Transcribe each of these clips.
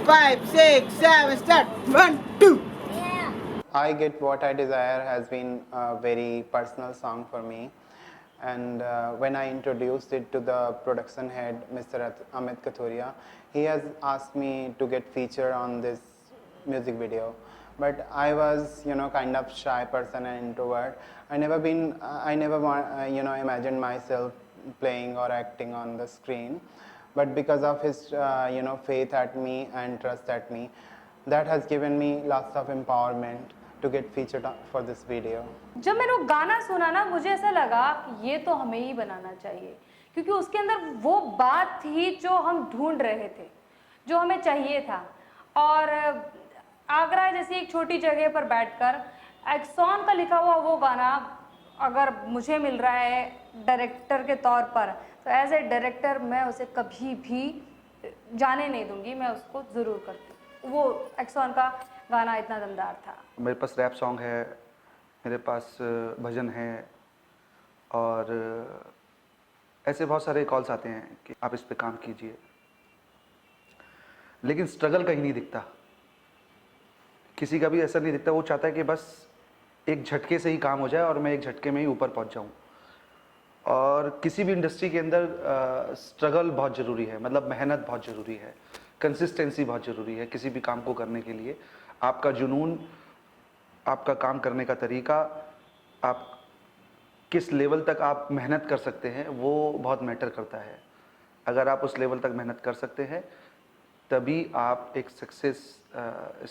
5, 6, 7, start. 1, 2. I Get What I Desire has been a very personal song for me. And when I introduced it to the production head, Mr. Amit Kathuria, he has asked me to get featured on this music video. But I was, kind of shy person and introvert. I never imagined myself playing or acting on the screen. But because of his, faith at me and trust at me, that has given me lots of empowerment to get featured for this video. जब मैंने वो गाना सुना ना, मुझे ऐसा लगा कि ये तो हमें ही बनाना चाहिए, क्योंकि उसके अंदर वो बात थी जो हम ढूंढ रहे थे, जो हमें चाहिए था। और आगरा जैसी एक छोटी जगह पर बैठकर एक्सॉन का लिखा हुआ वो गाना अगर मुझे मिल रहा है डायरेक्टर के तौर पर, तो एज ए डायरेक्टर मैं उसे कभी भी जाने नहीं दूंगी, मैं उसको ज़रूर करती। वो एक्सॉन का गाना इतना दमदार था। मेरे पास रैप सॉन्ग है, मेरे पास भजन है, और ऐसे बहुत सारे कॉल्स आते हैं कि आप इस पे काम कीजिए, लेकिन स्ट्रगल कहीं नहीं दिखता। किसी का भी ऐसा नहीं दिखता, वो चाहता है कि बस एक झटके से ही काम हो जाए और मैं एक झटके में ही ऊपर पहुंच जाऊं। और किसी भी इंडस्ट्री के अंदर स्ट्रगल बहुत ज़रूरी है, मतलब मेहनत बहुत ज़रूरी है, कंसिस्टेंसी बहुत ज़रूरी है किसी भी काम को करने के लिए। आपका जुनून, आपका काम करने का तरीका, आप किस लेवल तक आप मेहनत कर सकते हैं, वो बहुत मैटर करता है। अगर आप उस लेवल तक मेहनत कर सकते हैं तभी आप एक सक्सेस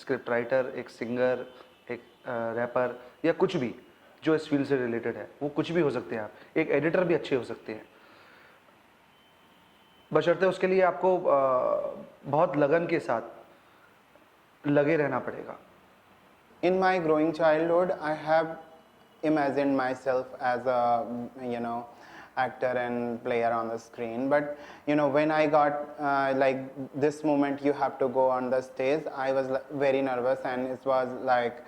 स्क्रिप्ट राइटर, एक सिंगर, एक रैपर या कुछ भी जो इस फील्ड से रिलेटेड है, वो कुछ भी हो सकते हैं। आप एक एडिटर भी अच्छे हो सकते हैं, बशर्ते उसके लिए आपको बहुत लगन के साथ लगे रहना पड़ेगा। In my growing childhood, I have imagined myself as a, actor and player on the screen. But, when I got like this moment, you have to go on the stage, I was very nervous and it was like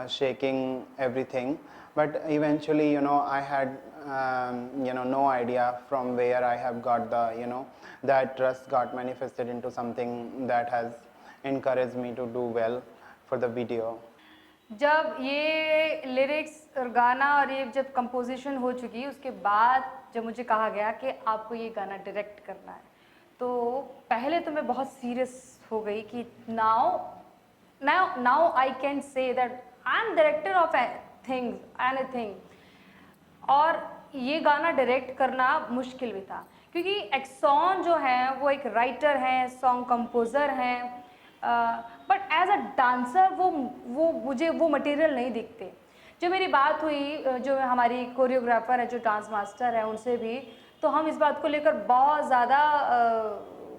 shaking everything. But eventually, I had, no idea from where I have got the, that trust got manifested into something that has encouraged me to do well for the video. जब ये lyrics और गाना और ये जब composition हो चुकी, उसके बाद जब मुझे कहा गया कि आपको ये गाना डायरेक्ट करना है, तो पहले तो मैं बहुत सीरियस हो गई कि now I can say that I am director of things anything. और ये गाना डायरेक्ट करना मुश्किल भी था, क्योंकि एक्सॉन जो है वो एक राइटर हैं, सॉन्ग कंपोज़र हैं, बट एज अ डांसर वो मुझे वो मटेरियल नहीं दिखते। जो मेरी बात हुई जो हमारी कोरियोग्राफर है, जो डांस मास्टर है, उनसे भी, तो हम इस बात को लेकर बहुत ज़्यादा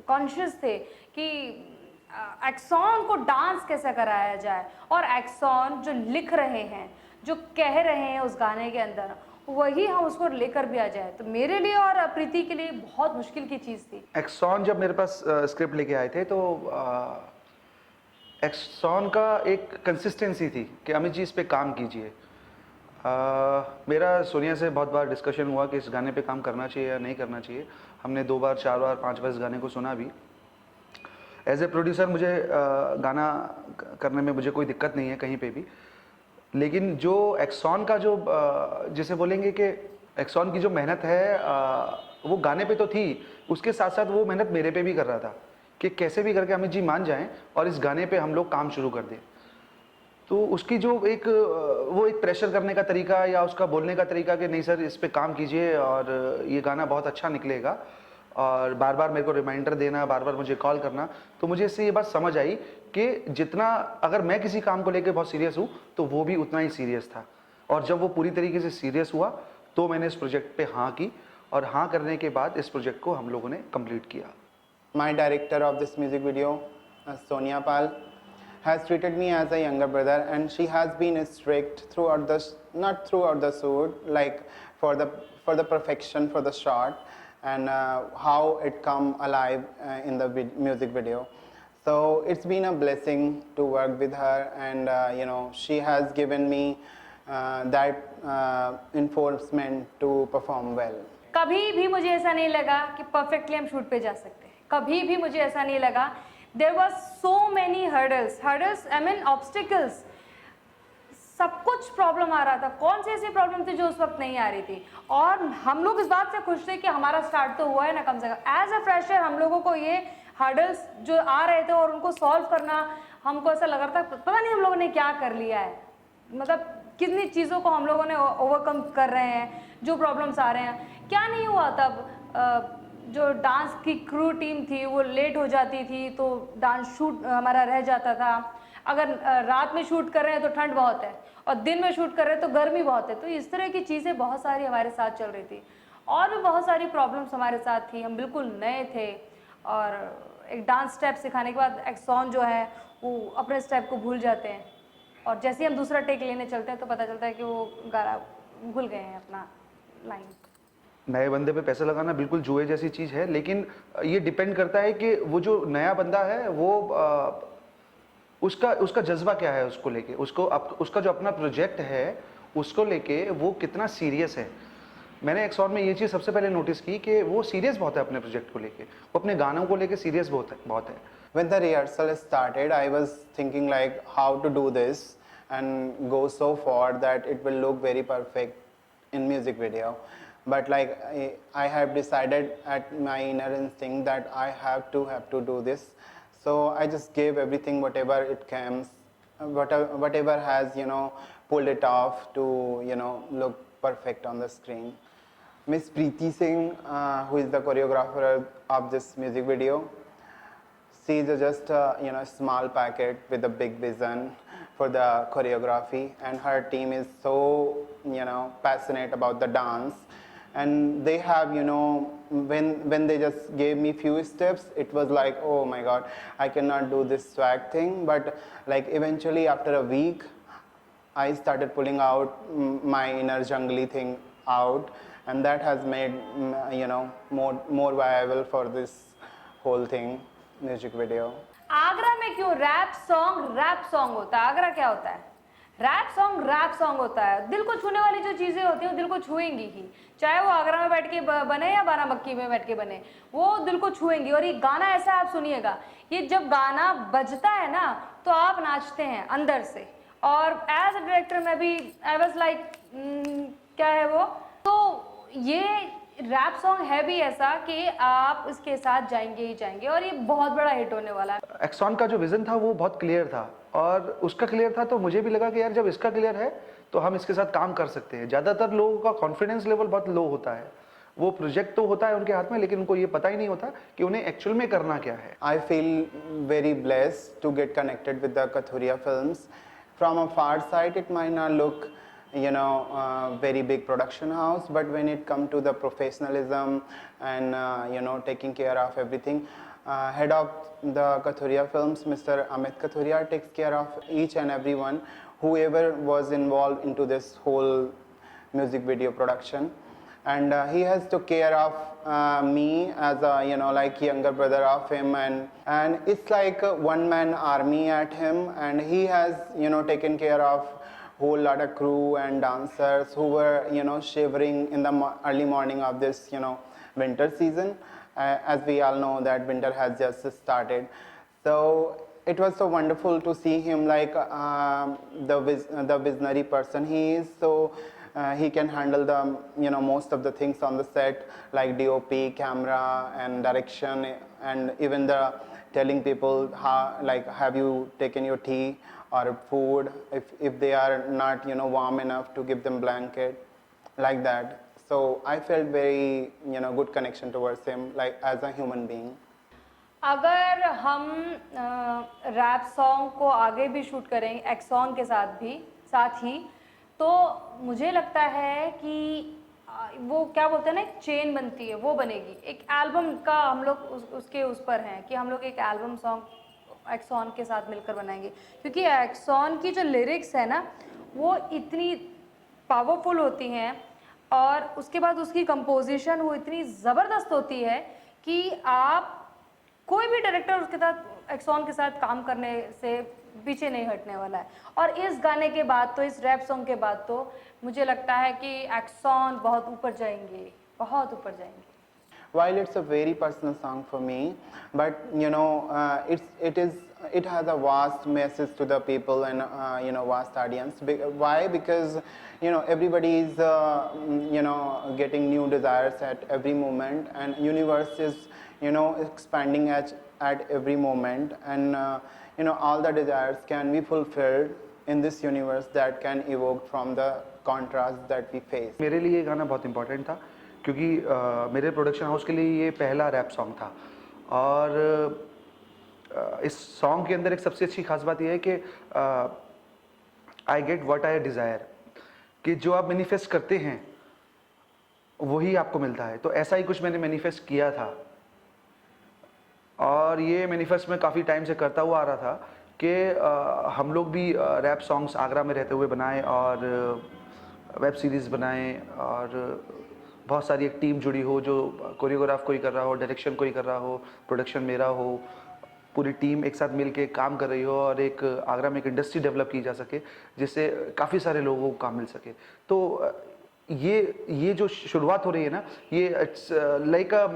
कॉन्शियस थे कि एक्सॉन को डांस कैसे कराया जाए, और एक्सॉन जो लिख रहे हैं, जो कह रहे हैं उस गाने के अंदर, वही हम उसको लेकर भी आ जाए। तो मेरे लिए और प्रीति के लिए बहुत मुश्किल की चीज़ थी। एक्सॉन जब मेरे पास स्क्रिप्ट लेके आए थे, तो एक्सॉन का एक कंसिस्टेंसी थी कि अमित जी इस पे काम कीजिए। मेरा सोनिया से बहुत बार डिस्कशन हुआ कि इस गाने पे काम करना चाहिए या नहीं करना चाहिए। हमने 2 बार, 4 बार, 5 बार इस गाने को सुना भी। एज ए प्रोड्यूसर मुझे गाना करने में मुझे कोई दिक्कत नहीं है कहीं पे भी, लेकिन जो एक्सॉन का जो जिसे बोलेंगे कि एक्सॉन की जो मेहनत है वो गाने पे तो थी, उसके साथ साथ वो मेहनत मेरे पे भी कर रहा था कि कैसे भी करके अमित जी मान जाएं और इस गाने पे हम लोग काम शुरू कर दें। तो उसकी जो वो एक प्रेशर करने का तरीका या उसका बोलने का तरीका कि नहीं सर इस पे काम कीजिए और ये गाना बहुत अच्छा निकलेगा, और बार बार मेरे को रिमाइंडर देना, बार बार मुझे कॉल करना, तो मुझे इससे ये बात समझ आई कि जितना अगर मैं किसी काम को लेकर बहुत सीरियस हूँ तो वो भी उतना ही सीरियस था। और जब वो पूरी तरीके से सीरियस हुआ तो मैंने इस प्रोजेक्ट पे हाँ की, और हाँ करने के बाद इस प्रोजेक्ट को हम लोगों ने कंप्लीट किया। My director of this music video, Sonia Pal, has treated me as a younger brother, and she has been strict throughout not throughout the shoot, like for the perfection for the shot and how it come alive in the music video. So it's been a blessing to work with her, and she has given me that enforcement to perform well. कभी भी मुझे ऐसा नहीं लगा कि perfectly हम shoot पे जा सकते हैं, कभी भी मुझे ऐसा नहीं लगा। There was so many hurdles, I mean obstacles, सब कुछ प्रॉब्लम आ रहा था। कौन सी ऐसी प्रॉब्लम थी जो उस वक्त नहीं आ रही थी? और हम लोग इस बात से खुश थे कि हमारा स्टार्ट तो हुआ है ना कम से कम। एज अ फ्रेशर हम लोगों को ये हर्डल्स जो आ रहे थे और उनको सॉल्व करना, हमको ऐसा लग रहा था पता नहीं हम लोगों ने क्या कर लिया है, मतलब कितनी चीज़ों को हम लोगों ने ओवरकम कर रहे हैं, जो प्रॉब्लम्स आ रहे हैं। क्या नहीं हुआ तब, जो डांस की क्रू टीम थी वो लेट हो जाती थी तो डांस शूट हमारा रह जाता था। अगर रात में शूट कर रहे हैं तो ठंड बहुत है, और दिन में शूट कर रहे हैं तो गर्मी बहुत है। तो इस तरह की चीज़ें बहुत सारी हमारे साथ चल रही थी, और भी बहुत सारी प्रॉब्लम्स हमारे साथ थी। हम बिल्कुल नए थे, और एक डांस स्टेप सिखाने के बाद एक्सॉन जो है वो अपने स्टेप को भूल जाते हैं, और जैसे ही हम दूसरा टेक लेने चलते हैं तो पता चलता है कि वो गाना भूल गए हैं अपना लाइन। नए बंदे पे पैसा लगाना बिल्कुल जुए जैसी चीज़ है, लेकिन ये डिपेंड करता है कि वो जो नया बंदा है वो उसका जज्बा क्या है उसको लेके, उसका जो अपना प्रोजेक्ट है उसको लेके वो कितना सीरियस है। मैंने एक्सॉन में ये चीज़ सबसे पहले नोटिस की कि वो सीरियस बहुत है अपने प्रोजेक्ट को लेके, वो अपने गानों को लेके सीरियस बहुत है। When the rehearsal started, I was thinking like how to do this and go so far that it will look very perfect in music video. But like I have decided at my inner instinct that I have to do this. So I just gave everything, whatever it comes, whatever has pulled it off to look perfect on the screen. Miss Preeti Singh, who is the choreographer of this music video, she is just a small packet with a big vision for the choreography, and her team is so passionate about the dance, and they have when they just gave me few steps, it was like, oh my god, I cannot do this swag thing. But like eventually after a week I started pulling out my inner jungly thing out, and that has made more viable for this whole thing, music video. Agra में क्यों rap song होता है? आगरा क्या होता है? Rap song होता है। दिल को छूने वाली जो चीज़ें होती हैं वो दिल को छुएंगी ही, चाहे वो आगरा में बैठ के बने या बाराबंकी में बैठ के बने, वो दिल को छुएंगी। और ये गाना ऐसा आप सुनिएगा, ये जब गाना बजता है ना तो आप नाचते हैं अंदर से। और एज अ डायरेक्टर मैं भी आई वाज लाइक क्या है वो, तो ये रैप सॉन्ग है भी ऐसा कि आप इसके साथ जाएंगे ही जाएंगे, और ये बहुत बड़ा हिट होने वाला है। एक्सॉन का जो विजन था वो बहुत क्लियर था, और उसका क्लियर था तो मुझे भी लगा कि यार जब इसका क्लियर है तो हम इसके साथ काम कर सकते हैं। ज़्यादातर लोगों का कॉन्फिडेंस लेवल बहुत लो होता है, वो प्रोजेक्ट तो होता है उनके हाथ में लेकिन उनको ये पता ही नहीं होता कि उन्हें एक्चुअल में करना क्या है। I feel very blessed to get connected with the Kathuria films. From a far side it might not look very big production house, but when it come to the professionalism and taking care of everything, head of the Kathuria films, Mr. Amit Kathuria, takes care of each and everyone whoever was involved into this whole music video production, and he has took care of me as a like younger brother of him, and it's like a one man army at him, and he has taken care of whole lot of crew and dancers who were shivering in the early morning of this winter season, as we all know that winter has just started. So it was so wonderful to see him, like the visionary person he is. So he can handle the most of the things on the set, like DOP, camera and direction, and even the telling people how, like, have you taken your tea or food, if they are not warm enough to give them blanket, like that. So I felt very good connection towards him, like as a human being. अगर हम rap song को आगे भी shoot करेंगे axon के साथ ही तो मुझे लगता है कि वो क्या बोलते हैं ना, एक चेन बनती है, वो बनेगी। एक एल्बम का हम लोग उसके उस पर हैं कि हम लोग एक एल्बम सॉन्ग एक्सॉन के साथ मिलकर बनाएंगे, क्योंकि एक्सॉन की जो लिरिक्स है ना वो इतनी पावरफुल होती हैं, और उसके बाद उसकी कंपोजिशन वो इतनी ज़बरदस्त होती है कि आप कोई भी डायरेक्टर उसके साथ एक्सॉन के साथ काम करने से पीछे नहीं हटने वाला है। और इस गाने के बाद तो, इस रैप सॉन्ग के बाद तो मुझे लगता है कि एक्सॉन बहुत ऊपर जाएंगे, बहुत ऊपर जाएंगे। while it's a very personal song for me, but you know, it has a vast message to the people and you know, vast audience. Why? Because you know, everybody is you know, getting new desires at every moment, and universe is, you know, expanding at every moment, and you know, all the desires can be fulfilled in this universe that can evoke from the contrast that we face. मेरे लिए ये गाना बहुत important था क्योंकि मेरे production house के लिए ये पहला रैप सॉन्ग था, और इस सॉन्ग के अंदर एक सबसे अच्छी खास बात यह है कि I get what I desire, कि जो आप मैनिफेस्ट करते हैं वही आपको मिलता है। तो ऐसा ही कुछ मैंने मैनिफेस्ट किया था, और ये मैनिफेस्ट मैं काफ़ी टाइम से करता हुआ आ रहा था कि हम लोग भी रैप सॉन्ग्स आगरा में रहते हुए बनाएं और वेब सीरीज़ बनाएं, और बहुत सारी एक टीम जुड़ी हो, जो कोरियोग्राफ कोई कर रहा हो, डायरेक्शन कोई कर रहा हो, प्रोडक्शन मेरा हो, पूरी टीम एक साथ मिल के काम कर रही हो, और एक आगरा में एक इंडस्ट्री डेवलप की जा सके जिससे काफ़ी सारे लोगों को काम मिल सके। तो ये जो शुरुआत हो रही है ना, ये इट्स लाइक अ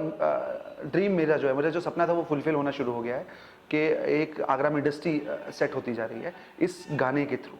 ड्रीम। मेरा जो सपना था वो फुलफिल होना शुरू हो गया है कि एक आगरा में इंडस्ट्री सेट होती जा रही है इस गाने के थ्रू।